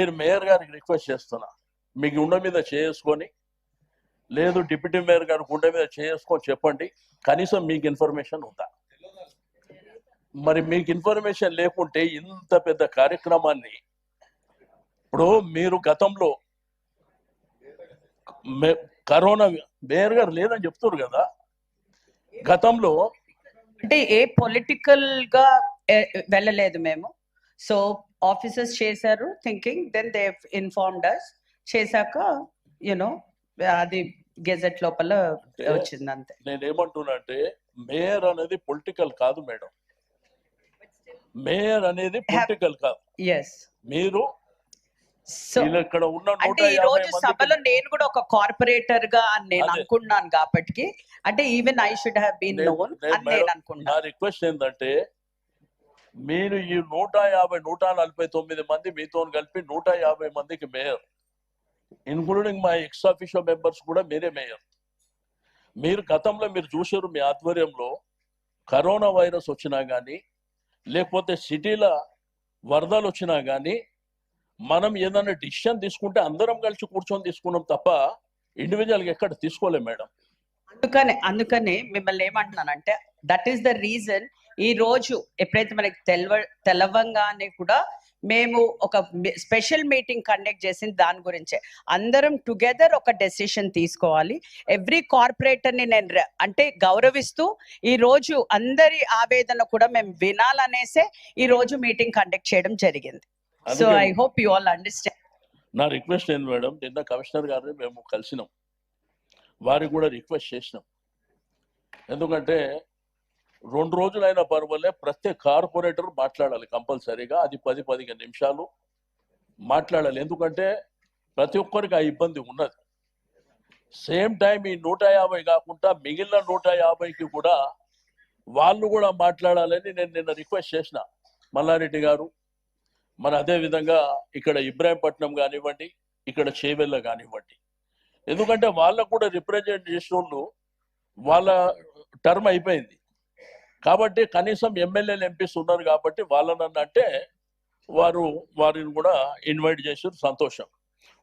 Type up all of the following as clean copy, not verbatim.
నేను మేయర్ గారికి రిక్వెస్ట్ చేస్తున్నా, మీ గుండె మీద చేసుకొని, లేదు డిప్యూటీ మేయర్ గారి గుండె మీద చేసుకొని చెప్పండి, కనీసం మీకు ఇన్ఫర్మేషన్ ఉందా? మరి మీకు ఇన్ఫర్మేషన్ లేకుంటే ఇంత పెద్ద కార్యక్రమాన్ని, ఇప్పుడు మీరు గతంలో కరోనా మేయర్ గారు లేదని చెప్తున్నారు కదా, గతంలో అంటే ఏ పొలిటికల్ గా వెళ్ళలేదు మేము. సో ఆఫీసర్స్ చేశారు థింకింగ్, దెన్ దే ఇన్ఫార్మ్డ్ అస్. చేశాక యునో అది గెజెట్ లోపల వచ్చింది అంతే. నేనేమంటున్నా అంటే మేయర్ అనేది పొలిటికల్ కాదు మేడం, మేయర్ అనేది పొలిటికల్ కాదు. ఎస్, మీరు ఇక్కడ ఉన్న అంటే ఈ రోజు సభలో నేను కూడా ఒక కార్పొరేటర్ గా నేను అనుకున్నాను కాబట్టి, అంటే even I should have been known అని నేను అనుకున్నాను. నా రిక్వెస్ట్ ఏంటంటే మీరు ఈ 149 మంది మీతో కలిపి 150 మందికి mayor, including my ex official members కూడా మీరే మేయర్. మీరు గతంలో మీరు చూసారు, మీ ఆధ్వర్యంలో కరోనా వైరస్ వచ్చినా కానీ, లేకపోతే సిటీల వరదలు వచ్చినా కానీ, మనం ఏదైనా డిసిషన్ తీసుకుంటే అందరం కలిసి కూర్చొని తీసుకున్నాం తప్ప ఇండివిజువల్గా ఎక్కడ తీసుకోలేం మేడం. అందుకనే మిమ్మల్ని ఏమంటున్నానంటే, దట్ ఈస్ ద రీజన్ ఈ రోజు ఎప్పుడైతే మనకి తెలవంగానే కూడా మేము ఒక స్పెషల్ మీటింగ్ కండక్ట్ చేసింది దాని గురించే. అందరం టుగెదర్ ఒక డెసిషన్ తీసుకోవాలి. ఎవ్రీ కార్పొరేటర్ ని నేను అంటే గౌరవిస్తూ ఈ రోజు అందరి ఆవేదన కూడా మేము వినాలనేసే ఈ రోజు మీటింగ్ కండక్ట్ చేయడం జరిగింది. So I hope you all understand. నా రిక్వెస్ట్ ఏంటి మేడం, నిన్న కమిషనర్ గారిని మేము కలిసినాం, వారికి కూడా రిక్వెస్ట్ చేసినాం. ఎందుకంటే 2 రోజులైనా పర్వాలే, ప్రతి కార్పొరేటర్ మాట్లాడాలి కంపల్సరీగా, అది 10-15 నిమిషాలు మాట్లాడాలి. ఎందుకంటే ప్రతి ఒక్కరికి ఆ ఇబ్బంది ఉన్నది. సేమ్ టైం ఈ 150 కాకుండా మిగిలిన 150కి కూడా వాళ్ళు కూడా మాట్లాడాలని నేను నిన్న రిక్వెస్ట్ చేసిన. మల్లారెడ్డి గారు, మరి అదే విధంగా ఇక్కడ ఇబ్రాహీంపట్నం కానివ్వండి, ఇక్కడ చేవెళ్ళ కానివ్వండి, ఎందుకంటే వాళ్ళకు కూడా రిప్రజెంట్ చేసిన వాళ్ళు వాళ్ళ టర్మ్ అయిపోయింది కాబట్టి, కనీసం ఎమ్మెల్యేలు ఎంపీస్ ఉన్నారు కాబట్టి వాళ్ళనన్నా అంటే వారిని కూడా ఇన్వైట్ చేసారు, సంతోషం.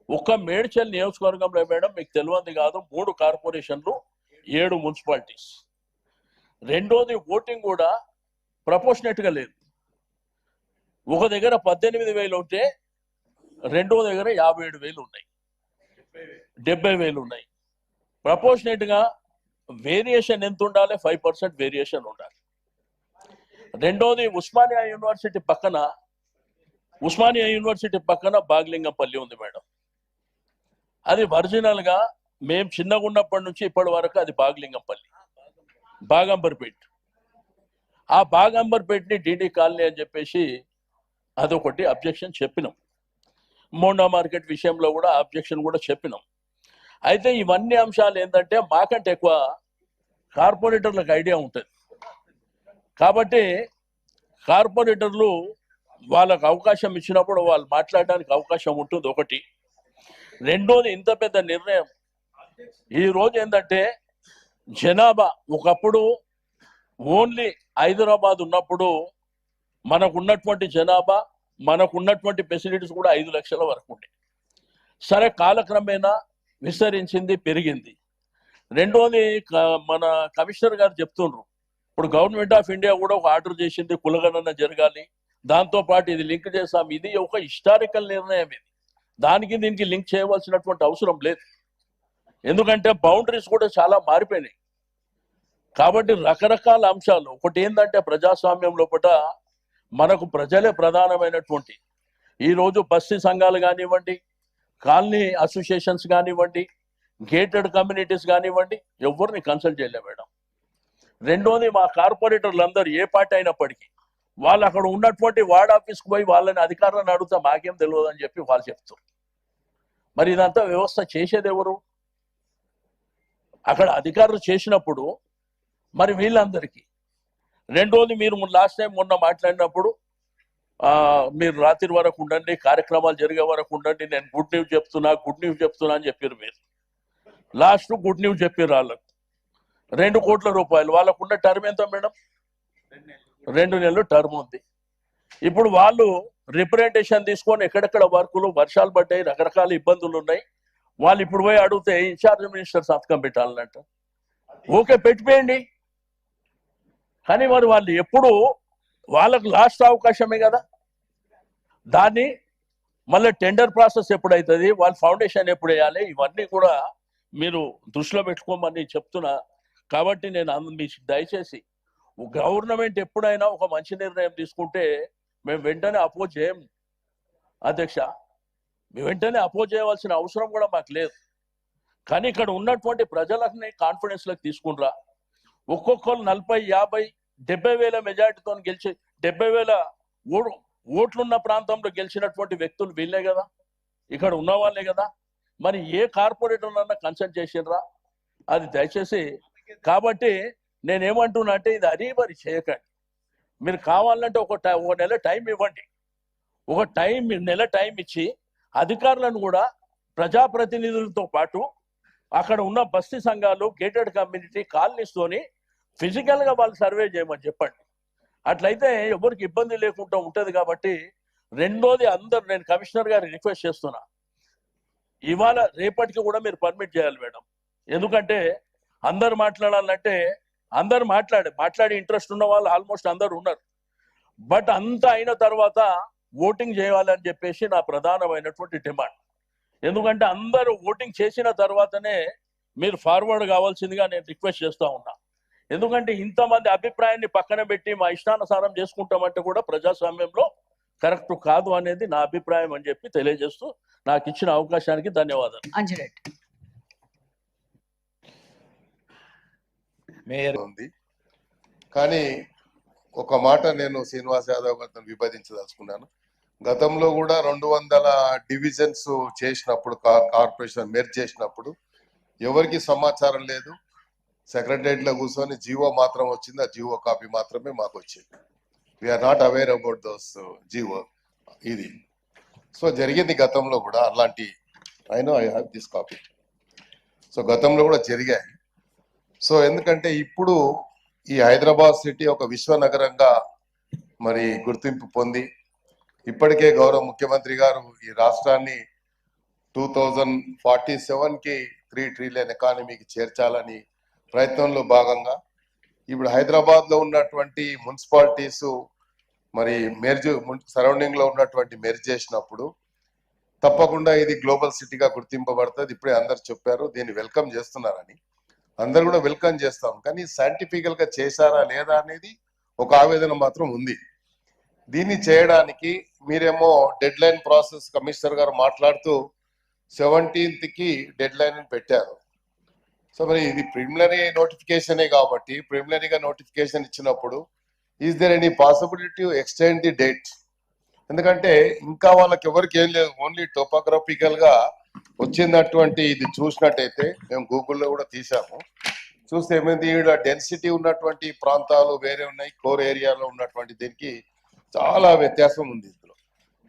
ఒక్క మేడ్చల్ నియోజకవర్గంలో మేడం మీకు తెలియంది కాదు, 3 కార్పొరేషన్లు, 7 మున్సిపాలిటీస్. రెండోది ఓటింగ్ కూడా ప్రపోర్షనేట్గా లేదు. ఒక దగ్గర 18,000 ఉంటే రెండో దగ్గర 57,000 ఉన్నాయి, 70,000 ఉన్నాయి. ప్రపోర్షనేట్గా వేరియేషన్ ఎంత ఉండాలి? 5% వేరియేషన్ ఉండాలి. రెండోది ఉస్మానియా యూనివర్సిటీ పక్కన బాగ్లింగంపల్లి ఉంది మేడం. అది ఒరిజినల్ గా మేము చిన్నగా ఉన్నప్పటి నుంచి ఇప్పటి వరకు అది బాగ్లింగంపల్లి, బాగంబర్పేట్. ఆ బాగంబర్పేట్ని డిడి కాలనీ అని చెప్పేసి అదొకటి అబ్జెక్షన్ చెప్పినాం. మోండా మార్కెట్ విషయంలో కూడా అబ్జెక్షన్ కూడా చెప్పినాం. అయితే ఇవన్నీ అంశాలు ఏంటంటే మాకంటే ఎక్కువ కార్పొరేటర్లకు ఐడియా ఉంటుంది కాబట్టి, కార్పొరేటర్లు వాళ్ళకు అవకాశం ఇచ్చినప్పుడు వాళ్ళు మాట్లాడడానికి అవకాశం ఉంటుంది ఒకటి. రెండోది, ఇంత పెద్ద నిర్ణయం ఈ రోజు ఏంటంటే జనాభా, ఒకప్పుడు ఓన్లీ హైదరాబాద్ ఉన్నప్పుడు మనకున్నటువంటి జనాభా, మనకున్నటువంటి ఫెసిలిటీస్ కూడా 5 లక్షల వరకు ఉండే. సరే, కాలక్రమేణా విస్తరించింది, పెరిగింది. రెండోది, మన కమిషనర్ గారు చెప్తుండ్రు, ఇప్పుడు గవర్నమెంట్ ఆఫ్ ఇండియా కూడా ఒక ఆర్డర్ చేసింది, కులగణన జరగాలి, దాంతో పాటు ఇది లింక్ చేస్తాం. ఇది ఒక హిస్టారికల్ నిర్ణయం. ఇది దానికి దీనికి లింక్ చేయవలసినటువంటి అవసరం లేదు, ఎందుకంటే బౌండరీస్ కూడా చాలా మారిపోయినాయి. కాబట్టి రకరకాల అంశాలు, ఒకటి ఏంటంటే ప్రజాస్వామ్యం లోపల మనకు ప్రజలే ప్రధానమైనటువంటి, ఈరోజు బస్తీ సంఘాలు కానివ్వండి, కాలనీ అసోసియేషన్స్ కానివ్వండి, గేటెడ్ కమ్యూనిటీస్ కానివ్వండి, ఎవరిని కన్సల్ట్ చేయలే మేడం. రెండోది, మా కార్పొరేటర్లు అందరూ ఏ పార్టీ అయినప్పటికీ వాళ్ళు అక్కడ ఉన్నటువంటి వార్డ్ ఆఫీస్కి పోయి వాళ్ళని అధికారులను అడుగుతా మాకేం తెలియదు అని చెప్పి వాళ్ళు చెప్తారు. మరి ఇదంతా వ్యవస్థ చేసేది ఎవరు? అక్కడ అధికారులు చేసినప్పుడు మరి వీళ్ళందరికీ. రెండోది, మీరు లాస్ట్ టైం మొన్న మాట్లాడినప్పుడు మీరు రాత్రి వరకు ఉండండి, కార్యక్రమాలు జరిగే వరకు ఉండండి, నేను గుడ్ న్యూస్ చెప్తున్నా అని చెప్పారు. మీరు లాస్ట్ గుడ్ న్యూస్ చెప్పారు వాళ్ళకు 2 కోట్ల రూపాయలు. వాళ్ళకున్న టర్మ్ ఎంత మేడం? 2 నెలలు టర్మ్ ఉంది. ఇప్పుడు వాళ్ళు రిప్రజెంటేషన్ తీసుకొని ఎక్కడెక్కడ వర్కులు వర్షాలు పడ్డాయి, రకరకాల ఇబ్బందులు ఉన్నాయి. వాళ్ళు ఇప్పుడు పోయి అడిగితే ఇన్ఛార్జ్ మినిస్టర్ సంతకం పెట్టాలన్నట్ట. ఓకే, పెట్టిపోయండి. కానీ మరి వాళ్ళు ఎప్పుడు వాళ్ళకు లాస్ట్ అవకాశమే కదా. దాన్ని మళ్ళీ టెండర్ ప్రాసెస్ ఎప్పుడైతుంది, వాళ్ళ ఫౌండేషన్ ఎప్పుడు వేయాలి, ఇవన్నీ కూడా మీరు దృష్టిలో పెట్టుకోమని చెప్తున్నా. కాబట్టి నేను మీకు దయచేసి గవర్నమెంట్ ఎప్పుడైనా ఒక మంచి నిర్ణయం తీసుకుంటే మేము వెంటనే అపోజ్ చేయం అధ్యక్ష. మేము వెంటనే అపోజ్ చేయవలసిన అవసరం కూడా మాకు లేదు. కానీ ఇక్కడ ఉన్నటువంటి ప్రజలని కాన్ఫిడెన్స్లోకి తీసుకుంటారా. ఒక్కొక్కరు 40, 50, 70,000 మెజార్టీతో గెలిచి 70,000 ఓట్లున్న ప్రాంతంలో గెలిచినటువంటి వ్యక్తులు వీళ్ళే కదా, ఇక్కడ ఉన్న వాళ్ళే కదా. మరి ఏ కార్పొరేటర్నన్నా కన్సల్ట్ చేసిండ్రా? అది దయచేసి. కాబట్టి నేనేమంటున్నా అంటే ఇది అరీబరి చేయకండి. మీరు కావాలంటే ఒక నెల టైం ఇవ్వండి. నెల టైం ఇచ్చి అధికారులను కూడా ప్రజాప్రతినిధులతో పాటు అక్కడ ఉన్న బస్తీ సంఘాలు, గేటెడ్ కమ్యూనిటీ కాలనీస్తోని ఫిజికల్గా వాళ్ళు సర్వే చేయమని చెప్పండి. అట్లయితే ఎవరికి ఇబ్బంది లేకుండా ఉంటుంది. కాబట్టి రెండోది, నేను కమిషనర్ గారిని రిక్వెస్ట్ చేస్తున్నా, ఇవాళ రేపటికి కూడా మీరు పర్మిట్ చేయాలి మేడం. ఎందుకంటే అందరు మాట్లాడాలంటే అందరు మాట్లాడి ఇంట్రెస్ట్ ఉన్న వాళ్ళు ఆల్మోస్ట్ అందరు ఉన్నారు. బట్ అంతా అయిన తర్వాత ఓటింగ్ చేయాలని చెప్పేసి నా ప్రధానమైనటువంటి డిమాండ్. ఎందుకంటే అందరూ ఓటింగ్ చేసిన తర్వాతనే మీరు ఫార్వర్డ్ కావాల్సిందిగా నేను రిక్వెస్ట్ చేస్తూ ఉన్నా. ఎందుకంటే ఇంతమంది అభిప్రాయాన్ని పక్కన పెట్టి మా ఇష్టానుసారం చేసుకుంటామంటే కూడా ప్రజాస్వామ్యంలో కరెక్ట్ కాదు అనేది నా అభిప్రాయం అని చెప్పి తెలియజేస్తూ నాకు ఇచ్చిన అవకాశానికి ధన్యవాదాలు. అంజిరెడ్డి మేయర్ ఉంది. కానీ ఒక మాట నేను శ్రీనివాస్ యాదవ్ గారితో విభజించదలుచుకున్నాను. గతంలో కూడా 200 డివిజన్స్ చేసినప్పుడు, కార్పొరేషన్ మెర్జ్ చేసినప్పుడు ఎవరికి సమాచారం లేదు. సెక్రటరియట్లో కూర్చొని జీవో మాత్రం వచ్చింది. ఆ జీవో కాపీ మాత్రమే మాకు వచ్చింది. We are not aware about those GO. ఇది సో జరిగింది గతంలో కూడా అలాంటి. I have this copy. So గతంలో కూడా జరిగాయి. సో ఎందుకంటే ఇప్పుడు ఈ హైదరాబాద్ సిటీ ఒక విశ్వనగరంగా మరి గుర్తింపు పొంది ఇప్పటికే గౌరవ ముఖ్యమంత్రి గారు ఈ రాష్ట్రాన్ని 2047కి 3 ట్రిలియన్ ఎకానమీకి చేర్చాలని ప్రయత్నంలో భాగంగా ఇప్పుడు హైదరాబాద్ లో ఉన్నటువంటి మున్సిపాలిటీస్ మరి సరౌండింగ్ లో ఉన్నటువంటి మెర్జ్ చేసినప్పుడు తప్పకుండా ఇది గ్లోబల్ సిటీగా గుర్తింపబడుతుంది. ఇప్పుడే అందరు చెప్పారు, దీన్ని వెల్కమ్ చేస్తున్నారని. అందరు కూడా వెల్కమ్ చేస్తాం. కానీ సైంటిఫికల్ గా చేశారా లేదా అనేది ఒక ఆవేదన మాత్రం ఉంది. దీన్ని చేయడానికి మీరేమో డెడ్ లైన్ ప్రాసెస్, కమిషనర్ గారు మాట్లాడుతూ 17th డెడ్ లైన్ పెట్టారు. సో మరి ఇది ప్రిలిమినరీ నోటిఫికేషనే కాబట్టి ప్రిలిమినరీగా నోటిఫికేషన్ ఇచ్చినప్పుడు is there any possibility to extend the date? ఎందుకంటే ఇంకా వాళ్ళకి ఎవరికి ఏం లేదు, ఓన్లీ టోపోగ్రఫికల్ గా వచ్చినటువంటి ఇది చూసినట్టయితే మేము గూగుల్లో కూడా తీసాము. చూస్తే ఏమైంది, ఈడ డెన్సిటీ ఉన్నటువంటి ప్రాంతాలు వేరే ఉన్నాయి, కోర్ ఏరియాలో ఉన్నటువంటి దీనికి చాలా వ్యత్యాసం ఉంది ఇందులో.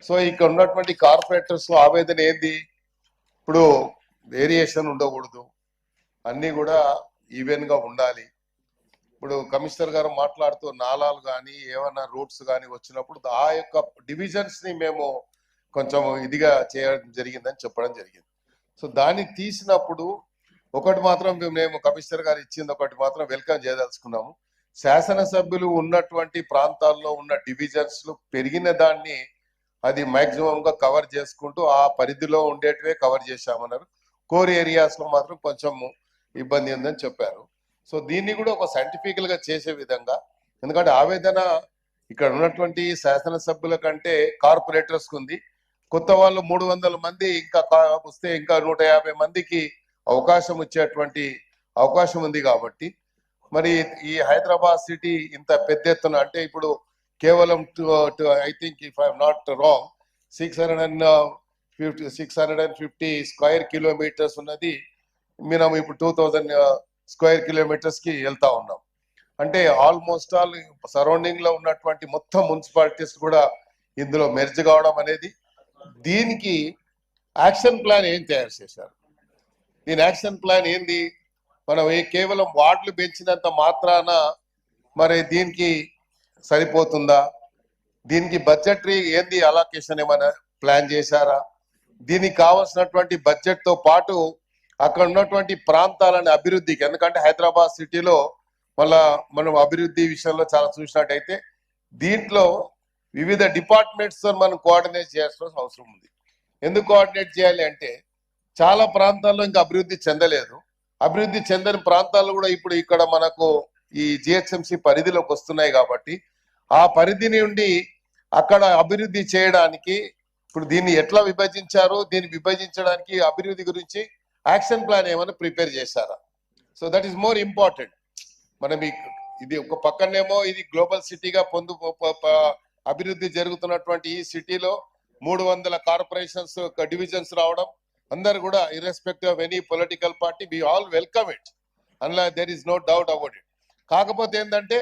సో ఇక్కడ ఉన్నటువంటి కార్పొరేటర్స్ ఆవేదన ఏంది, ఇప్పుడు వేరియేషన్ ఉండకూడదు, అన్నీ కూడా ఈవెన్ గా ఉండాలి. ఇప్పుడు కమిషనర్ గారు మాట్లాడుతూ నాలాలు కానీ ఏమైనా రూట్స్ కానీ వచ్చినప్పుడు ఆ యొక్క డివిజన్స్ ని మేము కొంచెం ఇదిగా చేయడం జరిగిందని చెప్పడం జరిగింది. సో దాన్ని తీసినప్పుడు ఒకటి మాత్రం మేము కమిషనర్ గారు ఇచ్చింది ఒకటి మాత్రం వెల్కమ్ చేయదలుచుకున్నాము. శాసనసభ్యులు ఉన్నటువంటి ప్రాంతాల్లో ఉన్న డివిజన్స్ పెరిగిన దాన్ని అది మాక్సిమం గా కవర్ చేసుకుంటూ ఆ పరిధిలో ఉండేటివే కవర్ చేశామన్నారు. కోర్ ఏరియాస్ లో మాత్రం కొంచెం ఇబ్బంది ఉందని చెప్పారు. సో దీన్ని కూడా ఒక సైంటిఫికల్ గా చేసే విధంగా, ఎందుకంటే ఆవేదన ఇక్కడ ఉన్నటువంటి శాసనసభ్యుల కంటే కార్పొరేటర్స్ ఉంది. కొత్త వాళ్ళు 300 మంది ఇంకా వస్తే ఇంకా 150 మందికి అవకాశం వచ్చేటువంటి అవకాశం ఉంది. కాబట్టి మరి ఈ హైదరాబాద్ సిటీ ఇంత పెద్ద ఎత్తున అంటే ఇప్పుడు కేవలం I think if I'm not wrong 650 square kilometres ఉన్నది. మనం ఇప్పుడు 2000 స్క్వేర్ కిలోమీటర్స్ కి వెళ్తా ఉన్నాం. అంటే ఆల్మోస్ట్ ఆల్ సరౌండింగ్ లో ఉన్నటువంటి మొత్తం మున్సిపాలిటీస్ కూడా ఇందులో మెర్జ్ కావడం అనేది, దీనికి యాక్షన్ ప్లాన్ ఏం తయారు చేశారు? దీని యాక్షన్ ప్లాన్ ఏంది? మనం కేవలం వార్డులు పెంచినంత మాత్రాన మరి దీనికి సరిపోతుందా? దీనికి బడ్జెటరీ ఏంది అలొకేషన్ ఏమైనా ప్లాన్ చేశారా? దీనికి కావాల్సినటువంటి బడ్జెట్ తో పాటు అక్కడ ఉన్నటువంటి ప్రాంతాలని అభివృద్ధికి, ఎందుకంటే హైదరాబాద్ సిటీలో మళ్ళా మనం అభివృద్ధి విషయంలో చాలా చూసినట్టయితే దీంట్లో వివిధ డిపార్ట్మెంట్స్ తో మనం కోఆర్డినేట్ చేయాల్సిన అవసరం ఉంది. ఎందుకు కోఆర్డినేట్ చేయాలి అంటే చాలా ప్రాంతాల్లో ఇంకా అభివృద్ధి చెందలేదు. అభివృద్ధి చెందని ప్రాంతాలు కూడా ఇప్పుడు ఇక్కడ మనకు ఈ జిహెచ్ఎంసి పరిధిలోకి వస్తున్నాయి కాబట్టి ఆ పరిధి నుండి అక్కడ అభివృద్ధి చేయడానికి ఇప్పుడు దీన్ని ఎట్లా విభజించారు, దీన్ని విభజించడానికి అభివృద్ధి గురించి యాక్షన్ ప్లాన్ ఏమైనా ప్రిపేర్ చేశారా? So that is more important. మనం ఇది ఒక పక్కనేమో ఇది గ్లోబల్ సిటీగా అభివృద్ధి జరుగుతున్నటువంటి ఈ సిటీలో 300 కార్పొరేషన్స్ డివిజన్స్ రావడం, అందరు కూడా irrespective of any political party we all welcome it, అందులో there is no doubt about it. కాకపోతే ఏంటంటే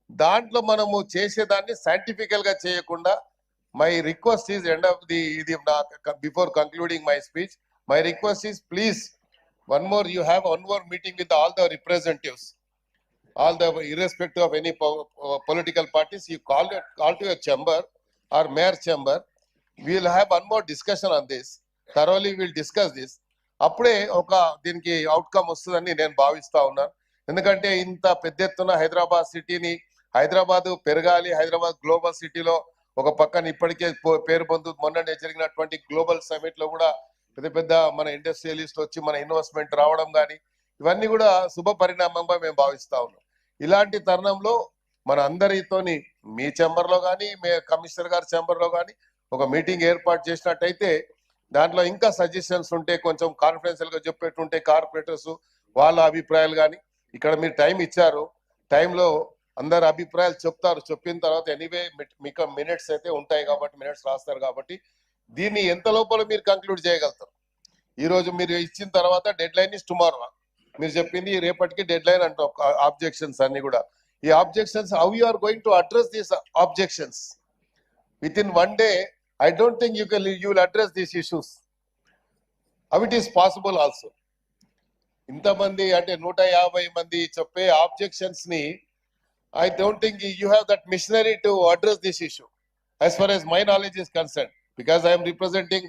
దాంట్లో మనము చేసేదాన్ని సైంటిఫికల్ గా చేయకుండా my request is end of the ఇది before concluding my speech, my request is please one more meeting with all the representatives, all the irrespective of any political parties. You call to your chamber or mayor chamber. We will have one more discussion on this. Thoroughly we will discuss this. అప్పుడే ఒక దీనికి outcome వస్తుందని నేను భావిస్తా ఉన్నాను. ఎందుకంటే ఇంత పెద్ద ఎత్తున హైదరాబాద్ సిటీని, హైదరాబాద్ పెరగాలి, హైదరాబాద్ గ్లోబల్ సిటీలో ఒక పక్కన ఇప్పటికే పేరు పొందు మొన్ననే జరిగినటువంటి గ్లోబల్ సమిట్ లో కూడా పెద్ద పెద్ద మన ఇండస్ట్రియలిస్ట్ వచ్చి మన ఇన్వెస్ట్మెంట్ రావడం కానీ ఇవన్నీ కూడా శుభ పరిణామంగా మేము భావిస్తా ఉన్నాం. ఇలాంటి తరుణంలో మన అందరితోని మీ ఛాంబర్ లో కానీ కమిషనర్ గారి ఛాంబర్ లో కానీ ఒక మీటింగ్ ఏర్పాటు చేసినట్టయితే దాంట్లో ఇంకా సజెషన్స్ ఉంటే కొంచెం కాన్ఫిడెన్షియల్ గా చెప్పేటుంటే కార్పొరేటర్స్ వాళ్ళ అభిప్రాయాలు కానీ, ఇక్కడ మీరు టైం ఇచ్చారు, టైంలో అందరు అభిప్రాయాలు చెప్తారు, చెప్పిన తర్వాత ఎనీవే మీకు మినిట్స్ అయితే ఉంటాయి కాబట్టి మినిట్స్ రాస్తారు కాబట్టి దీన్ని ఎంత లోపల మీరు కంక్లూడ్ చేయగలుగుతారు. ఈ రోజు మీరు ఇచ్చిన తర్వాత డెడ్ లైన్ ఇస్ టుమారో, మీరు చెప్పింది రేపటికి డెడ్ లైన్ అంటాం. ఆబ్జెక్షన్స్ అన్ని కూడా ఈ objections how you are going to address these objections within 1 day? I don't think you will address these issues. How it is possible also? ఇంతమంది అంటే 150 మంది చెప్పే ఆబ్జెక్షన్స్ ని I don't think you have that machinery to address this issue as far as my knowledge is concerned, because I am representing